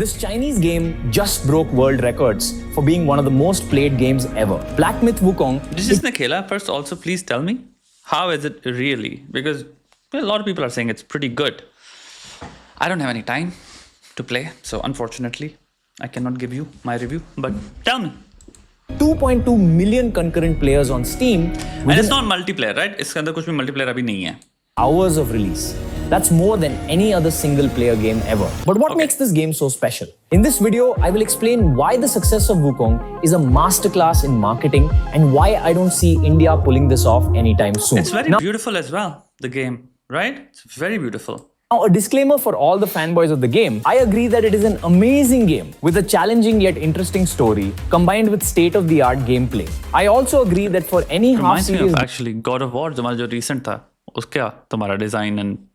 This Chinese game just broke world records for being one of the most played games ever. Black Myth Wukong. जिसने खेला first, also please tell me how is it really, because a lot of people are saying it's pretty good. I don't have any time to play, so unfortunately I cannot give you my review, but tell me. 2.2 million concurrent players on Steam. And it's not multiplayer, right? इसके अंदर कुछ भी multiplayer अभी नहीं है. Hours of release. That's more than any other single player game ever. But what makes this game so special? In this video, I will explain why the success of Wukong is a masterclass in marketing and why I don't see India pulling this off anytime soon. It's very beautiful as well, the game, right? It's very beautiful. Now, a disclaimer for all the fanboys of the game. I agree that it is an amazing game with a challenging yet interesting story combined with state-of-the-art gameplay. I also agree that for any Reminds me half-serious... of actually God of War, जो recent था, उसका तुम्हारा design and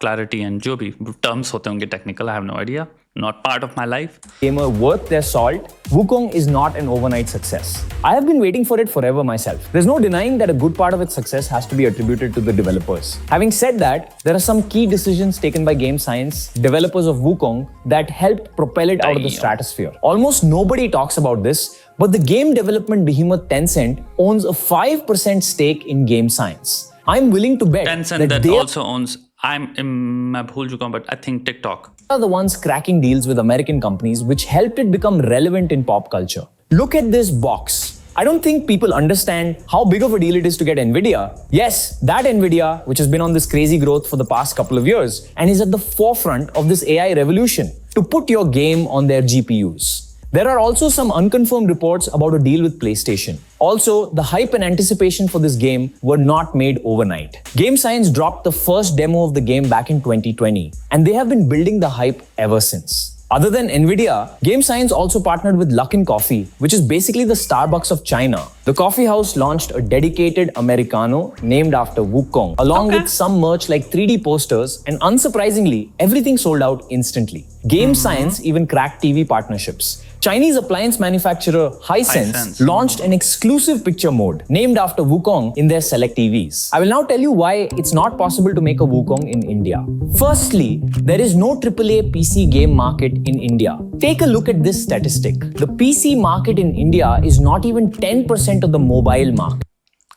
clarity and जो भी terms होते होंगे technical, I have no idea. Not part of my life. Gamer worth their salt, Wukong is not an overnight success. I have been waiting for it forever myself. There's no denying that a good part of its success has to be attributed to the developers. Having said that, there are some key decisions taken by Game Science, developers of Wukong, that helped propel it out of the stratosphere. Almost nobody talks about this, but the game development behemoth Tencent owns a 5% stake in Game Science. I'm willing to bet Tencent that also owns, मैं भूल चुका हूँ, but I think TikTok. Are the ones cracking deals with American companies which helped it become relevant in pop culture. Look at this box. I don't think people understand how big of a deal it is to get Nvidia. Yes, that Nvidia, which has been on this crazy growth for the past couple of years and is at the forefront of this AI revolution to put your game on their GPUs. There are also some unconfirmed reports about a deal with PlayStation. Also, the hype and anticipation for this game were not made overnight. Game Science dropped the first demo of the game back in 2020, and they have been building the hype ever since. Other than Nvidia, Game Science also partnered with Luckin Coffee, which is basically the Starbucks of China. The coffee house launched a dedicated Americano named after Wukong, along with some merch like 3D posters, and unsurprisingly, everything sold out instantly. Game Science even cracked TV partnerships. Chinese appliance manufacturer Hisense launched an exclusive picture mode named after Wukong in their select TVs. I will now tell you why it's not possible to make a Wukong in India. Firstly, there is no AAA PC game market in India. Take a look at this statistic. The PC market in India is not even 10% of the mobile market.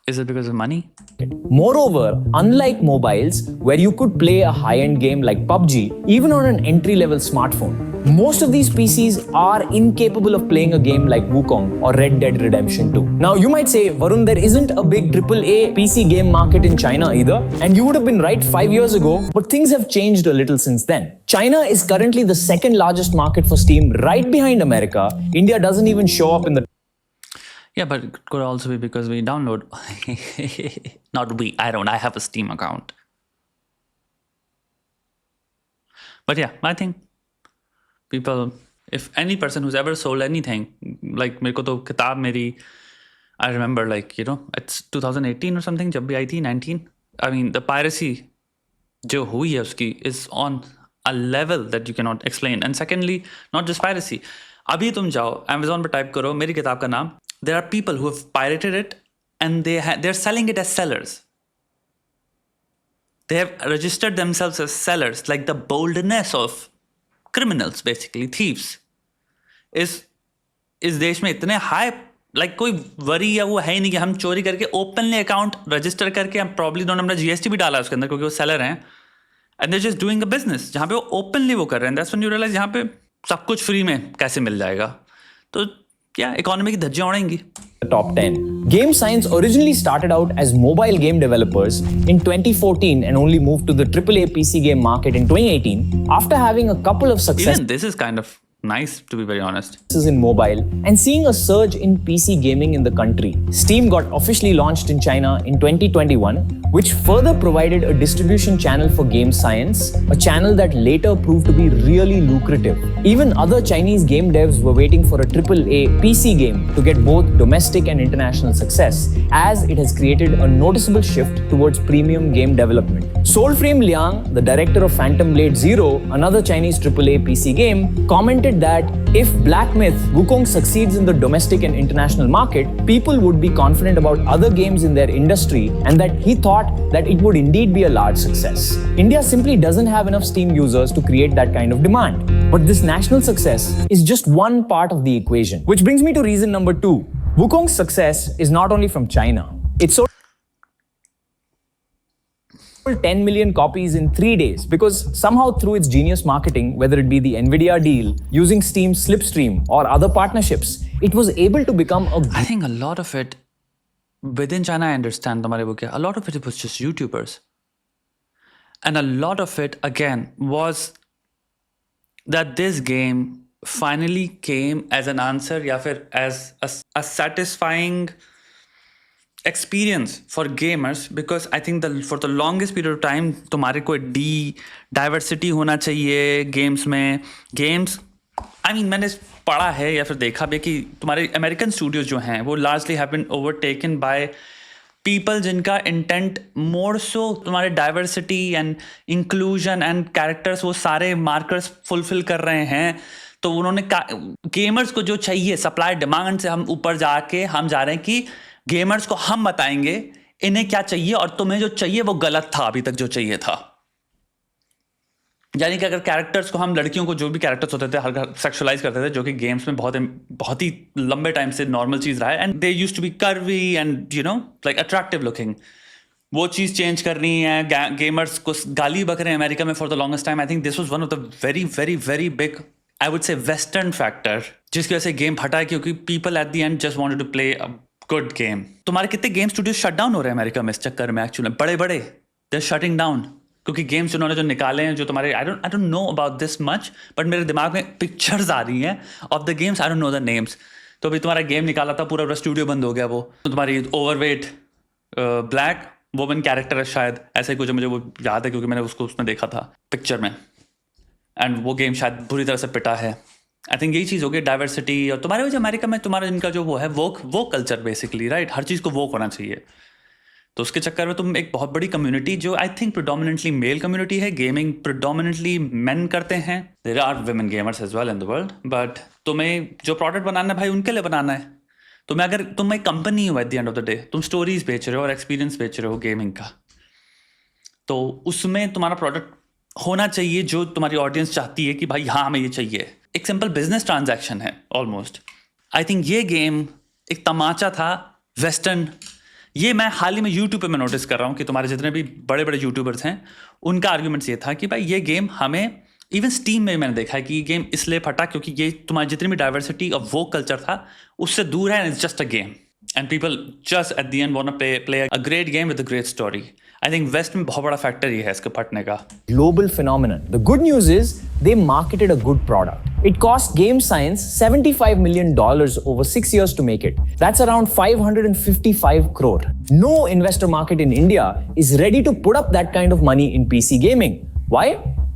Is it because of money? Moreover, unlike mobiles, where you could play a high-end game like PUBG, even on an entry-level smartphone, most of these PCs are incapable of playing a game like Wukong or Red Dead Redemption 2. Now, you might say, Varun, there isn't a big AAA PC game market in China either, and you would have been right 5 years ago, but things have changed a little since then. China is currently the second largest market for Steam, right behind America. India doesn't even show up in the... Yeah, but it could also be because we download. Not we, I have a Steam account. But yeah, I think people, if any person who's ever sold anything, like मेरे को तो किताब मेरी, I remember like, you know, it's 2018 or something, जब भी आई थी 19. I mean, the piracy जो हुई है उसकी is on a level that you cannot explain. And secondly, not just piracy. अभी तुम जाओ Amazon पर टाइप करो मेरी किताब का नाम. There are people who have pirated it and they're selling it as sellers. They have registered themselves as sellers, like the boldness of criminals, basically thieves. इस देश में इतने high, like कोई worry या वो है ही नहीं कि हम चोरी करके openly account register करके हम probably दोनों हमने GST भी डाला उसके अंदर क्योंकि वो seller हैं, and they're just doing a business जहाँ पे वो openly वो कर रहे हैं. That's when you realize यहाँ पे सब कुछ free में कैसे मिल जाएगा. तो क्या इकोनॉमी की धज्जियां उड़ेंगी. Top 10. Game Science originally started out as mobile game developers in 2014 and only moved to the AAA PC game market in 2018 after having a couple of successes. Even this is kind of nice, to be very honest. In mobile and seeing a surge in PC gaming in the country. Steam got officially launched in China in 2021, which further provided a distribution channel for Game Science, a channel that later proved to be really lucrative. Even other Chinese game devs were waiting for a AAA PC game to get both domestic and international success, as it has created a noticeable shift towards premium game development. Soulframe Liang, the director of Phantom Blade Zero, another Chinese AAA PC game, commented that if Black Myth Wukong succeeds in the domestic and international market, people would be confident about other games in their industry, and that he thought that it would indeed be a large success. India simply doesn't have enough Steam users to create that kind of demand. But this national success is just one part of the equation. Which brings me to reason number 2. Wukong's success is not only from China. It sold 10 million copies in 3 days because somehow through its genius marketing, whether it be the Nvidia deal, using Steam's Slipstream or other partnerships, it was able to become a... I think a lot of it within China, I understand, a lot of it was just YouTubers. And a lot of it, again, was that this game finally came as an answer, या फिर as a satisfying experience for gamers, because I think for the longest period of time तुम्हारे को diversity होना चाहिए games में. Games, I mean, मैंने पढ़ा है या फिर देखा भी कि तुम्हारे American studios जो हैं वो largely have been overtaken by people जिनका intent more so तुम्हारे diversity and inclusion and characters वो सारे markers fulfill कर रहे हैं. तो उन्होंने गेमर्स को जो चाहिए सप्लाई डिमांड से हम ऊपर जाके हम जा रहे हैं कि गेमर्स को हम बताएंगे इन्हें क्या चाहिए और तुम्हें जो चाहिए वो गलत था अभी तक जो चाहिए था. यानी कि अगर कैरेक्टर्स को हम लड़कियों को जो भी कैरेक्टर्स होते थे हर सेक्सुअलाइज करते थे, जो कि गेम्स में बहुत ही लंबे टाइम से नॉर्मल चीज रहा है, and they used to be curvy and you know like attractive looking. वो चीज चेंज करनी है. गेमर्स को गाली बक रहे हैं अमेरिका में for the longest time. I think this was one of the very very very big, I would say, western factor जिसकी वजह से गेम हटा है, क्योंकि people at the end just wanted to play a good game. तुम्हारे कितने game studio shut down हो रहे हैं अमेरिका में इस चक्कर में. एक्चुअली बड़े बड़े दे शटिंग डाउन क्योंकि गेम्स उन्होंने जो निकाले हैं, जो तुम्हारे आई don't know about this much, but मेरे दिमाग में पिक्चर्स आ रही हैं of the games. I don't know the names. तो अभी तुम्हारा गेम निकाला था, पूरा स्टूडियो बंद हो गया. वो तो तुम्हारी ओवरवेट ब्लैक वुमन कैरेक्टर है शायद, ऐसा ही कुछ मुझे वो याद है क्योंकि मैंने उसको उसमें देखा था पिक्चर में. एंड वो गेम शायद बुरी तरह से पिटा है. आई थिंक यही चीज़ हो गई डाइवर्सिटी. और तुम्हारे जो अमेरिका में तुम्हारा इनका जो वो है वो कल्चर बेसिकली, राइट, हर चीज़ को वोक होना चाहिए. तो उसके चक्कर में तुम एक बहुत बड़ी कम्युनिटी जो I think predominantly male community है, गेमिंग प्रिडोमिनेंटली मेन करते हैं. There are women gamers as well in the world, but तुम्हें जो प्रोडक्ट बनाना है भाई उनके लिए बनाना है. तुम्हें अगर तुम एक कंपनी हो eight the end of the day, तुम स्टोरीज बेच रहे हो और एक्सपीरियंस बेच रहे हो गेमिंग का, तो उसमें तुम्हारा प्रोडक्ट होना चाहिए जो तुम्हारी ऑडियंस चाहती है कि भाई हाँ हमें ये चाहिए. एक सिंपल बिजनेस ट्रांजैक्शन है ऑलमोस्ट. आई थिंक ये गेम एक तमाचा था वेस्टर्न. ये मैं हाल ही में यूट्यूब पे मैं नोटिस कर रहा हूँ कि तुम्हारे जितने भी बड़े बड़े यूट्यूबर्स हैं उनका आर्ग्यूमेंट्स ये था कि भाई ये गेम हमें, इवन स्टीम में मैंने देखा है कि ये गेम इसलिए फटा क्योंकि ये तुम्हारी जितनी भी डाइवर्सिटी और वो कल्चर था उससे दूर है. And it's just a game and people just at the end want to play a great game with a great story. I think west में बहुत बड़ा फैक्टर ये है इसके फटने का. Global phenomenon. The good news is they marketed a good product. It cost Game Science $75 million over 6 years to make it. That's around 555 crore. No investor market in India is ready to put up that kind of money in PC gaming. Why?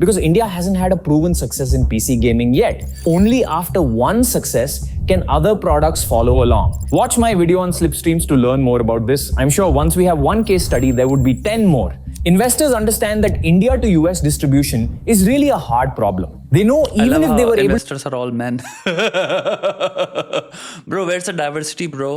Because India hasn't had a proven success in PC gaming yet. Only after one success can other products follow along. Watch my video on Slipstreams to learn more about this. I'm sure once we have one case study, there would be 10 more. Investors understand that India to US distribution is really a hard problem. They know even if they were able investors are all men. Bro, where's the diversity, bro?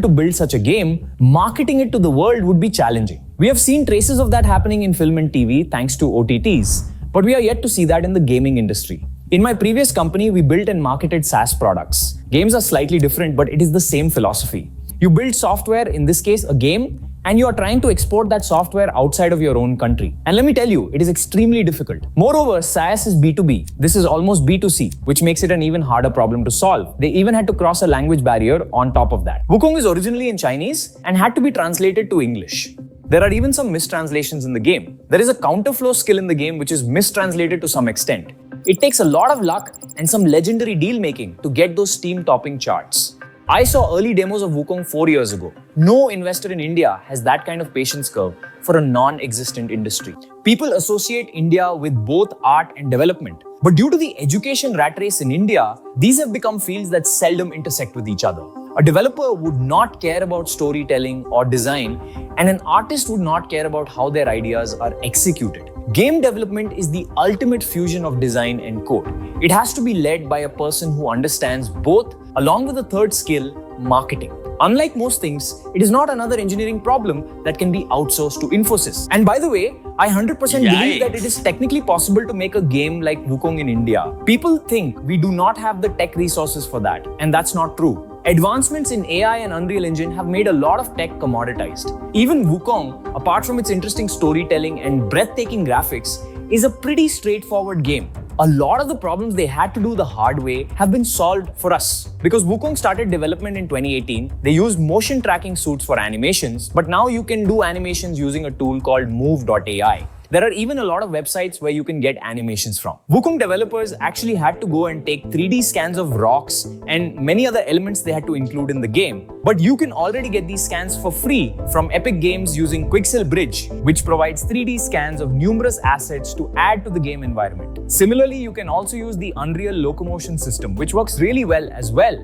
to build such a game, marketing it to the world would be challenging. We have seen traces of that happening in film and TV thanks to OTTs, but we are yet to see that in the gaming industry. In my previous company, we built and marketed SaaS products. Games are slightly different, but it is the same philosophy. You build software, in this case, a game, and you are trying to export that software outside of your own country. And let me tell you, it is extremely difficult. Moreover, SaaS is B2B. This is almost B2C, which makes it an even harder problem to solve. They even had to cross a language barrier on top of that. Wukong is originally in Chinese and had to be translated to English. There are even some mistranslations in the game. There is a counterflow skill in the game which is mistranslated to some extent. It takes a lot of luck and some legendary deal making to get those Steam topping charts. I saw early demos of Wukong 4 years ago. No investor in India has that kind of patience curve for a non-existent industry. People associate India with both art and development. But due to the education rat race in India, these have become fields that seldom intersect with each other. A developer would not care about storytelling or design, and an artist would not care about how their ideas are executed. Game development is the ultimate fusion of design and code. It has to be led by a person who understands both, along with a third skill, marketing. Unlike most things, it is not another engineering problem that can be outsourced to Infosys. And by the way, I 100% believe that it is technically possible to make a game like Wukong in India. People think we do not have the tech resources for that, and that's not true. Advancements in AI and Unreal Engine have made a lot of tech commoditized. Even Wukong, apart from its interesting storytelling and breathtaking graphics, is a pretty straightforward game. A lot of the problems they had to do the hard way have been solved for us. Because Wukong started development in 2018, they used motion tracking suits for animations, but now you can do animations using a tool called Move.ai. There are even a lot of websites where you can get animations from. Wukong developers actually had to go and take 3D scans of rocks and many other elements they had to include in the game. But you can already get these scans for free from Epic Games using Quixel Bridge, which provides 3D scans of numerous assets to add to the game environment. Similarly, you can also use the Unreal Locomotion system, which works really well as well.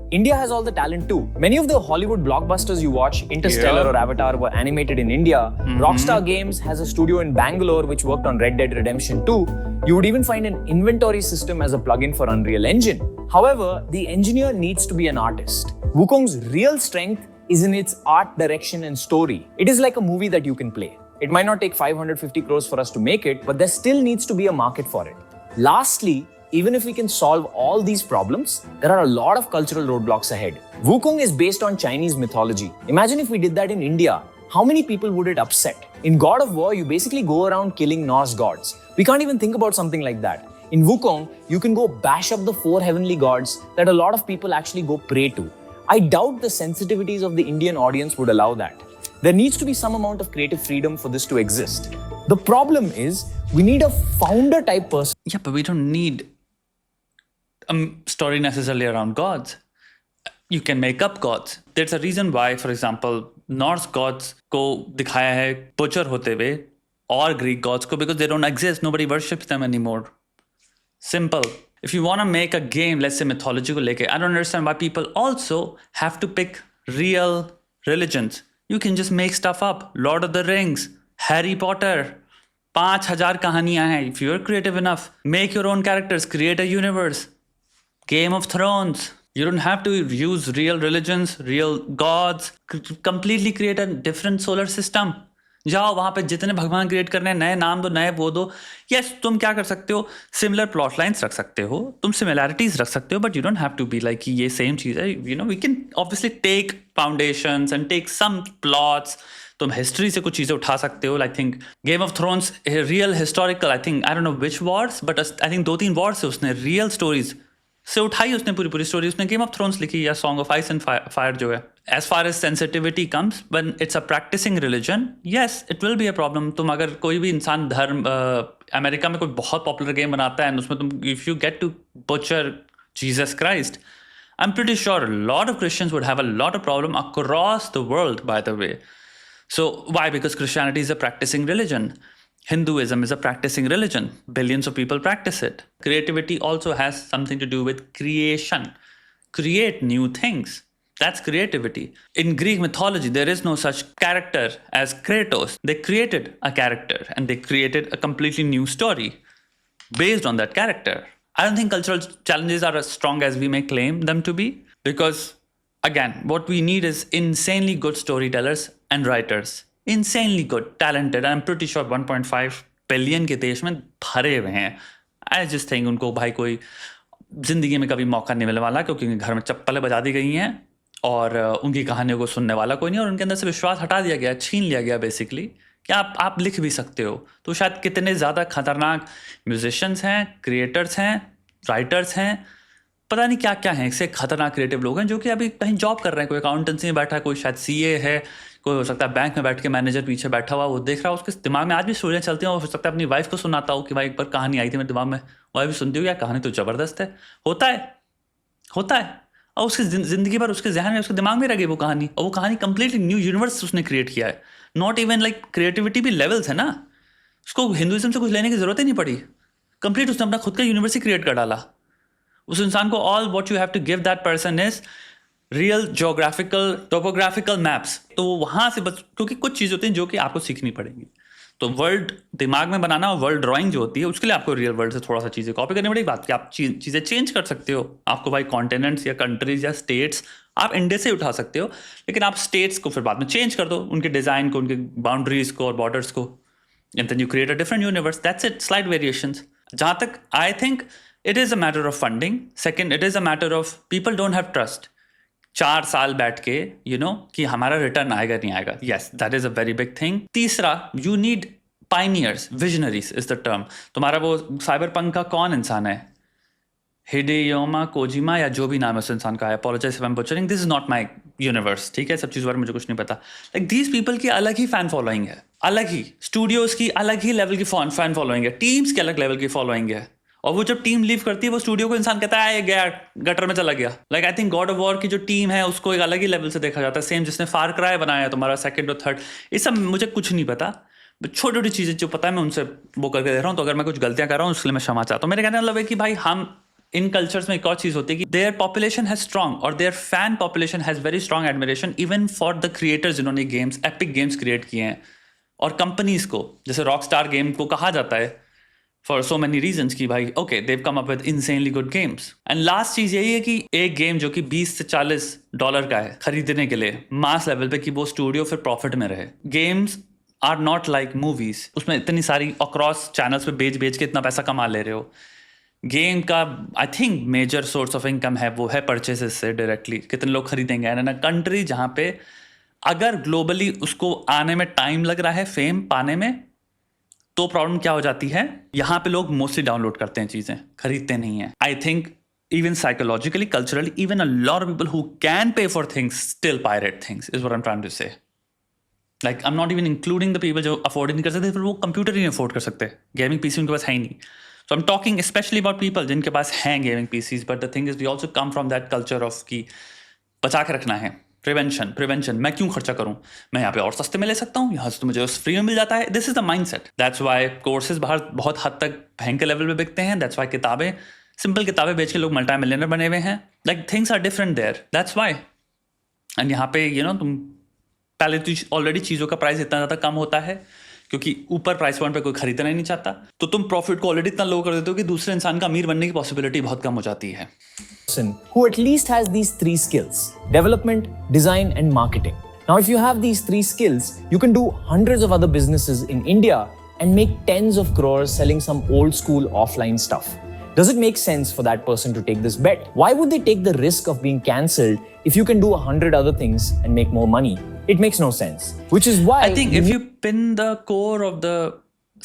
India has all the talent too. Many of the Hollywood blockbusters you watch, Interstellar or Avatar, were animated in India. Rockstar Games has a studio in Bangalore which worked on Red Dead Redemption 2. You would even find an inventory system as a plugin for Unreal Engine. However, the engineer needs to be an artist. Wukong's real strength is in its art direction and story. It is like a movie that you can play. It might not take 550 crores for us to make it, but there still needs to be a market for it. Lastly, even if we can solve all these problems, there are a lot of cultural roadblocks ahead. Wukong is based on Chinese mythology. Imagine if we did that in India. How many people would it upset? In God of War, you basically go around killing Norse gods. We can't even think about something like that. In Wukong, you can go bash up the 4 heavenly gods that a lot of people actually go pray to. I doubt the sensitivities of the Indian audience would allow that. There needs to be some amount of creative freedom for this to exist. The problem is, we need a founder type person. Yeah, but we don't need a story necessarily around gods. You can make up gods. There's a reason why, for example, Norse gods को दिखाया है butcher होते हुए और Greek gods को, because they don't exist. Nobody worships them anymore. Simple. If you want to make a game, let's say mythology को लेके, I don't understand why people also have to pick real religions. You can just make stuff up. Lord of the Rings, Harry Potter, 5,000 कहानियां हैं. If you're creative enough, make your own characters, create a universe. Game of Thrones. You don't have to use real religions, real gods. Completely create a different solar system. जाओ वहां पे जितने भगवान create करने हैं, नए नाम दो, नए वो दो. यस, तुम क्या कर सकते हो? सिमिलर प्लॉट लाइन्स रख सकते हो, तुम सिमिलैरिटीज रख सकते हो, but you don't have to be like कि ये सेम चीज है. You know, we can obviously take foundations and take some plots. तुम हिस्ट्री से कुछ चीजें उठा सकते हो. I think Game of Thrones real historical, I think, I don't know which wars, but I think 2-3 wars से उसने रियल स्टोरीज से उठाई, उसने पूरी स्टोरी. उसने गेम ऑफ थ्रोन्स लिखी या song of ice and fire जो है. As far as sensitivity comes, when it's a practising religion, yes it will be a problem. तुम अगर कोई भी इंसान धर्म अमेरिका में कोई बहुत पॉपुलर गेम बनाता है एंड उसमें तुम if you get to butcher Jesus Christ, I am pretty sure lot of Christians would have a lot of problem across the world, by the way. So why? Because Christianity is a practicing religion. Hinduism is a practicing religion. Billions of people practice it. Creativity also has something to do with creation. Create new things. That's creativity. In Greek mythology, there is no such character as Kratos. They created a character and they created a completely new story based on that character. I don't think cultural challenges are as strong as we may claim them to be, because again, what we need is insanely good storytellers and writers. Insanely good, talented. I'm pretty sure 1.5 billion के देश में भरे हुए हैं. I just think उनको भाई कोई जिंदगी में कभी मौका नहीं मिलने वाला, क्योंकि घर में चप्पलें बजा दी गई हैं और उनकी कहानियों को सुनने वाला कोई नहीं, और उनके अंदर से विश्वास हटा दिया गया, छीन लिया गया बेसिकली, कि आप लिख भी सकते हो. तो शायद कितने ज़्यादा खतरनाक म्यूजिशियंस हैं, क्रिएटर्स हैं, राइटर्स हैं, पता नहीं क्या क्या हैं, इससे खतरनाक क्रिएटिव लोग हैं जो कि अभी कहीं जॉब कर रहे हैं. कोई अकाउंटेंसी में बैठा है, कोई शायद सीए है, कोई हो सकता है बैंक में बैठ के मैनेजर पीछे बैठा हुआ, वो देख रहा है, उसके दिमाग में आज भी स्टोरियाँ चलती हैं. हो सकता है अपनी वाइफ को सुनाता हो कि भाई एक बार कहानी आई थी मेरे दिमाग में, वाइफ भी सुनती हो, यार कहानी तो ज़बरदस्त है. होता है और उसकी ज़िंदगी भर उसके जहन में, उसके दिमाग में रह गई वो कहानी, और वो कहानी कंप्लीटली न्यू यूनिवर्स उसने क्रिएट किया है. नॉट इवन लाइक क्रिएटिविटी भी लेवल्स है ना, उसको हिंदुइज्म से कुछ लेने की ज़रूरत ही नहीं पड़ी. कंप्लीट उसने अपना खुद का यूनिवर्स ही क्रिएट कर डाला. उस इंसान को all what you have to give that person is real geographical topographical maps, तो वहाँ से बस, क्योंकि कुछ चीज़ होती हैं जो कि आपको सीखनी पड़ेगी। तो वर्ल्ड दिमाग में बनाना और वर्ल्ड ड्राइंग जो होती है उसके लिए आपको रियल वर्ल्ड से थोड़ा सा चीज़ें कॉपी करनी पड़ेगी। बात कि आप चीज़ें चेंज कर सकते हो, आपको भाई कॉन्टिनेंट्स या कंट्रीज या स्टेट्स आप इंडिया से उठा सकते हो, लेकिन आप स्टेट्स को फिर बाद में चेंज कर दो, उनके डिज़ाइन को, उनके बाउंड्रीज को और बॉर्डर्स को, and then you create a different universe, that's it, slide variations. जहाँ तक I think it is a matter of funding, second it is a matter of people don't have trust. 4 साल बैठ के कि हमारा रिटर्न आएगा नहीं आएगा, yes that is a very big thing. तीसरा, you need pioneers, visionaries is the term. तुम्हारा वो साइबर पंक का कौन इंसान है, हिडेयोमा कोजिमा या जो भी नाम है उस इंसान का, apologise if I am butchering, this is not my universe, ठीक है, सब चीज़ बारे में मुझे कुछ नहीं पता। लाइक दीज पीपल की अलग ही फैन फॉलोइंग है, अलग ही स्टूडियोज की अलग ही लेवल की फैन फॉलोइंग है, टीम्स की अलग लेवल की फॉलोइंग है, और वो जब टीम लीव करती है वो स्टूडियो को इंसान कहता है ये गया गटर में चला गया। Like I think God of war की जो टीम है उसको एक अलग ही लेवल से देखा जाता है, सेम जिसने फार क्राई बनाया है तुम्हारा सेकंड और थर्ड, ये सब मुझे कुछ नहीं पता, छोटी छोटी चीज़ें जो पता है मैं उनसे वो करके दे रहा हूँ। तो अगर मैं कुछ गलतियां कर रहा हूँ उसके लिए मैं क्षमा चाहता हूँ। मेरे कहने का मतलब है कि भाई हम इन कल्चर्स में एक और चीज़ होती है कि देयर पॉपुलेशन हैज स्ट्रॉन्ग और their fan population has very strong admiration even for the creators जिन्होंने गेम्स, एपिक गेम्स क्रिएट किए हैं, और कंपनीज को, जैसे रॉकस्टार गेम को कहा जाता है फॉर सो मेनी रीजंस कि भाई okay dev come up with insanely good games. And last चीज यही है कि एक गेम जो कि $20 से $40 का है खरीदने के लिए मास लेवल पे, कि वो स्टूडियो फिर प्रॉफिट में रहे। Games are not like movies, उसमें इतनी सारी अक्रॉस चैनल्स पे बेच के इतना पैसा कमा ले रहे हो। गेम का I think major source of income है वो है परचेसेस से डायरेक्टली, कितने लोग खरीदेंगे। एंड इन अ कंट्री जहाँ पे अगर ग्लोबली उसको आने में टाइम लग रहा है फेम पाने में, तो प्रॉब्लम क्या हो जाती है, यहाँ पे लोग मोस्टली डाउनलोड करते हैं चीज़ें, खरीदते नहीं हैं। I think even psychologically, culturally, even a lot of people who can pay for things still pirate things is what I'm trying to say. Like I'm not even including the people जो afford नहीं कर सकते, फिर वो computer ही नहीं afford कर सकते, gaming PC उनके पास है ही नहीं। So I'm talking especially about people जिनके पास हैं gaming PCs, but the thing is we also come from that culture of कि बचा के रखना है, प्रिवेंशन, मैं क्यों खर्चा करूं, मैं यहाँ पे और सस्ते में ले सकता हूँ, यहाँ से तो मुझे फ्री में मिल जाता है। This is the mindset, that's why courses बाहर बहुत हद तक भयंकर लेवल पे बिकते हैं, दैट्स व्हाई किताबें, सिंपल किताबें बेच के लोग मल्टी मिलियनर बने हुए हैं। Like things are different there, that's why. And यहाँ पे तुम पहले तो ऑलरेडी चीज़ों का प्राइस इतना ज़्यादा कम होता है क्योंकि ऊपर प्राइस पॉइंट पे कोई खरीदना ही नहीं चाहता, तो तुम प्रॉफिट को ऑलरेडी इतना लो कर देते हो कि दूसरे इंसान का अमीर बनने की पॉसिबिलिटी बहुत कम हो जाती है। Who at least has these 3 skills: development, design, and marketing. Now, if you have these 3 skills, you can do hundreds of other businesses in India and make tens of crores selling some old school offline stuff. Does it make sense for that person to take this bet? Why would they take the risk of being cancelled if you can do 100 other things and make more money? It makes no sense. Which is why I think if you pin the core of the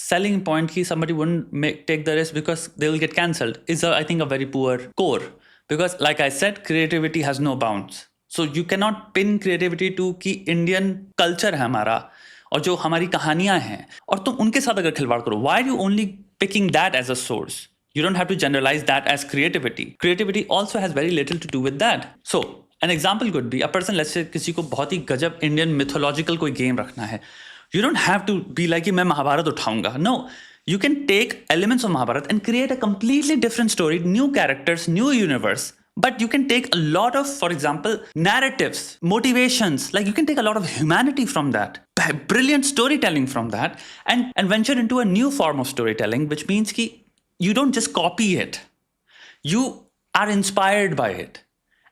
selling point कि somebody wouldn't take the risk because they will get cancelled is I think a very poor core. Because like I said, creativity has no bounds. So you cannot pin creativity to कि Indian culture है हमारा और जो हमारी कहानियां हैं, और तुम उनके साथ अगर खिलवाड़ करो, why are you only picking that as a source? You don't have to generalize that as creativity. Creativity also has very little to do with that. So an example could be a person, let's say किसी को बहुत ही गजब Indian mythological कोई game रखना है, you don't have to be like कि मैं महाभारत उठाऊंगा. No. You can take elements of Mahabharata and create a completely different story, new characters, new universe. But you can take a lot of, for example, narratives, motivations, like you can take a lot of humanity from that, brilliant storytelling from that, and venture into a new form of storytelling, which means कि you don't just copy it. You are inspired by it.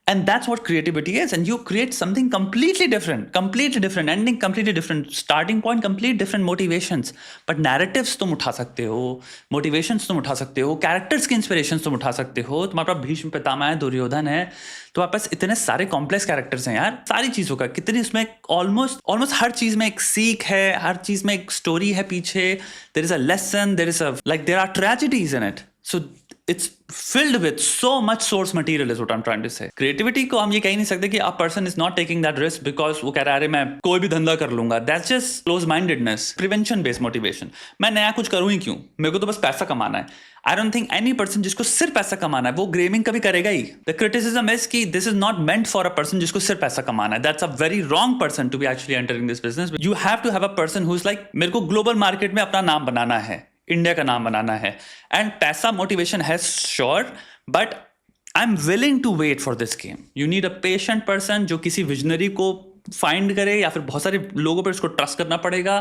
And that's what creativity is. And you create something completely different, ending completely different, starting point completely different, motivations. But narratives तुम उठा सकते हो, motivations तुम उठा सकते हो, characters की inspirations तुम उठा सकते हो। तुम्हारे पास भीष्म पितामह है, दुर्योधन है, तुम्हारे पास इतने सारे complex characters हैं यार, सारी चीज़ों का कितनी उसमें almost हर चीज़ में एक सीख है, हर चीज़ में एक story है पीछे, there is a lesson, there are tragedies in it. So it's filled with so much source material is what I'm trying to say. Creativity को हम ये कह ही नहीं सकते कि a person is not taking that risk because वो कह रहा है अरे मैं कोई भी धंधा कर लूंगा. That's just close mindedness, prevention based motivation. मैं नया कुछ करूँ ही क्यों, मेरे को तो बस पैसा कमाना है. I don't think any person जिसको सिर्फ पैसा कमाना है वो गेमिंग कभी करेगा ही. The criticism is कि this is not meant for a person जिसको सिर्फ पैसा कमाना है. That's a very wrong person to be actually entering this business. You have to have a person who's like मेरे को global market में अपना नाम बनाना है, इंडिया का नाम बनाना है, एंड पैसा मोटिवेशन है sure, but I'm willing to wait for this game. You need a patient person जो किसी विजनरी को फाइंड करे, या फिर बहुत सारे लोगों पर उसको ट्रस्ट करना पड़ेगा,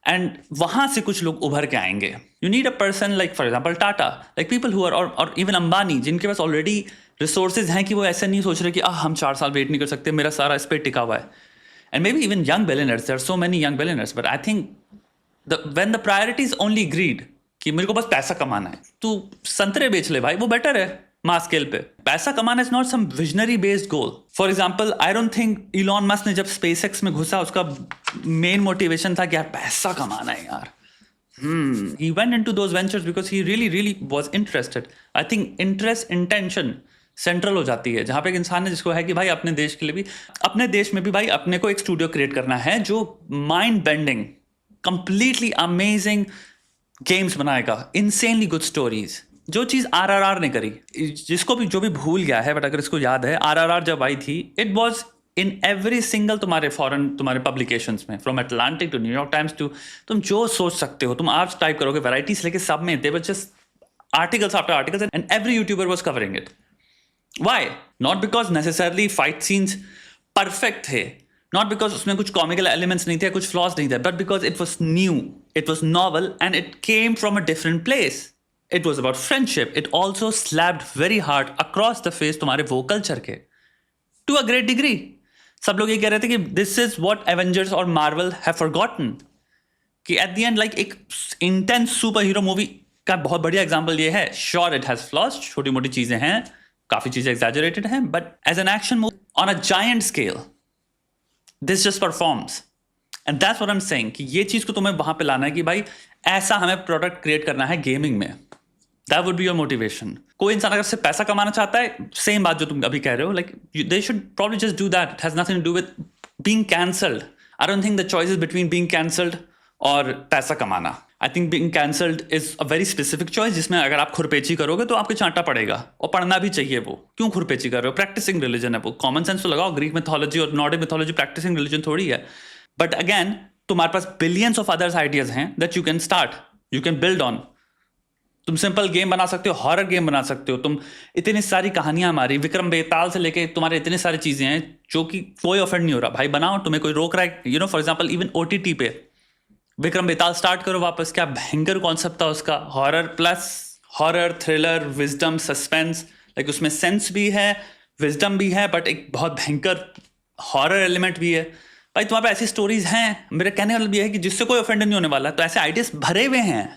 एंड वहां से कुछ लोग उभर के आएंगे. You need a person like for example Tata, like people who are, और इवन अंबानी, जिनके पास ऑलरेडी रिसोर्सेज हैं कि वो ऐसा नहीं सोच रहे कि हम 4 साल वेट नहीं कर सकते, मेरा सारा इस पर टिका हुआ है. And maybe even young billionaires, there are so many young billionaires, but I think when the priority is only greed, कि मेरे को बस पैसा कमाना है, तू संतरे बेच ले भाई, वो बेटर है मास स्केल पे. पैसा कमाना is not some visionary based goal. For example, I don't think Elon Musk ने जब स्पेसएक्स में घुसा, उसका मेन मोटिवेशन था कि यार पैसा कमाना है यार. He went into those ventures because he really was interested. I think interest, intention central हो जाती है, जहां पे एक इंसान है जिसको है कि भाई अपने देश के लिए भी, अपने देश में भी भाई अपने को एक स्टूडियो क्रिएट करना है जो mind bending, completely amazing games बनाएगा, इंसेनली गुड स्टोरीज, जो चीज आरआरआर ने करी. जिसको भी जो भी भूल गया है, बट अगर इसको याद है, आरआरआर जब आई थी, it was in every single तुम्हारे फॉरेन, तुम्हारे पब्लिकेशंस में, from Atlantic to New York Times to, तुम जो सोच सकते हो, तुम आज टाइप करोगे, वैरायटी से लेके सब में, they were just articles after articles, and every YouTuber was covering it. Why? Not because necessarily fight scenes perfect थे, not because उसमें कुछ comical elements नहीं थे, कुछ flaws नहीं थे, but because it was new, it was novel, and it came from a different place. It was about friendship. It also slapped very hard across the face तुम्हारे वो culture के, to a great degree. सब लोग ये कह रहे थे कि this is what Avengers और Marvel have forgotten. कि at the end, like एक intense superhero movie का बहुत बढ़िया example ये है. Sure, it has flaws, छोटी मोटी चीजें हैं, काफी चीजें exaggerated हैं, but as an action movie on a giant scale, this just performs. And that's what I'm saying, कि ये चीज को तुम्हें वहां पे लाना है कि भाई ऐसा हमें प्रोडक्ट क्रिएट करना है गेमिंग में. That would be your motivation. कोई इंसान अगर सिर्फ पैसा कमाना चाहता है, सेम बात जो तुम अभी कह रहे हो, like they should probably just do that. It has nothing to do with being cancelled. I don't think the choice is between being cancelled और पैसा कमाना. I think being cancelled is a very specific choice, जिसमें अगर आप खुरपेची करोगे तो आपको चांटा पड़ेगा, और पढ़ना भी चाहिए. वो क्यों खुरपेची कर रहे हो? प्रैक्टिसिंग रिलीजन है वो. कॉमन सेंस तो लगाओ. ग्रीक मिथोलॉजी और नॉर्डिक मिथोलॉजी प्रैक्टिसिंग रिलीजन थोड़ी है. बट अगेन, तुम्हारे पास बिलियंस ऑफ अदर्स आइडियाज हैं that you can start, you can build on. तुम सिंपल गेम बना सकते हो, हॉरर गेम बना सकते हो, तुम इतनी सारी कहानियां, हमारी विक्रम बेताल से लेके तुम्हारे इतने सारी चीजें हैं जो कि कोई ऑफेंड नहीं हो रहा. भाई बनाओ, तुम्हें कोई रोक रहा है? You no, for example even OTT पे विक्रम बेताल स्टार्ट करो वापस. क्या भयंकर कॉन्सेप्ट था उसका. Horror plus horror, thriller, wisdom, suspense, like उसमें सेंस भी है, विजडम भी है, बट एक बहुत भयंकर हॉरर एलिमेंट भी है. भाई तुम्हारे पास ऐसी स्टोरीज हैं. मेरा कहने वाला भी है कि जिससे कोई ऑफेंड नहीं होने वाला. तो ऐसे आइडियाज भरे हुए हैं,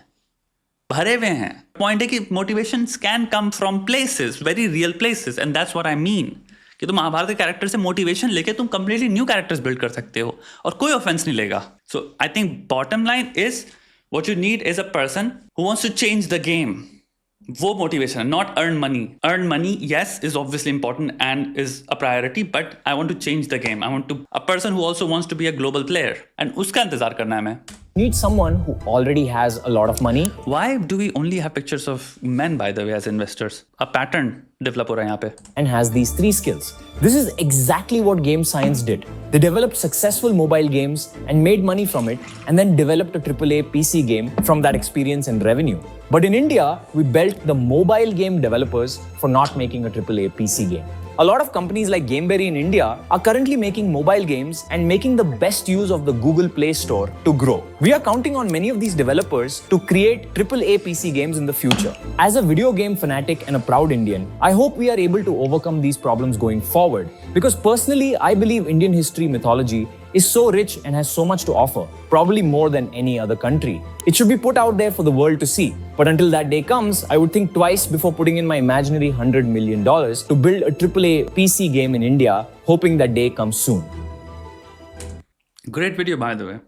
भरे हुए हैं. पॉइंट है कि motivations can come from places, very real places, and that's what I mean, कि तुम महाभारत के कैरेक्टर से मोटिवेशन लेके तुम कंप्लीटली न्यू कैरेक्टर्स बिल्ड कर सकते हो, और कोई ऑफेंस नहीं लेगा. So I think bottom line is what you need is a person who wants to change the game. वो मोटिवेशन है, not earn money. Earn money, yes, is obviously important and is a priority, but I want to change the game. I want to a person who also wants to be a global player, and उसका इंतजार करना है हमें. Need someone who already has a lot of money. Why do we only have pictures of men, by the way, as investors? A pattern develop हो रहा है यहाँ पे. And has these 3 skills. This is exactly what Game Science did. They developed successful mobile games and made money from it, and then developed a AAA PC game from that experience and revenue. But in India, we built the mobile game developers for not making a AAA PC game. A lot of companies like Gameberry in India are currently making mobile games and making the best use of the Google Play Store to grow. We are counting on many of these developers to create AAA PC games in the future. As a video game fanatic and a proud Indian, I hope we are able to overcome these problems going forward, because personally, I believe Indian history mythology is so rich and has so much to offer, probably more than any other country. It should be put out there for the world to see. But until that day comes, I would think twice before putting in my imaginary $100 million to build a AAA PC game in India, hoping that day comes soon. Great video, by the way.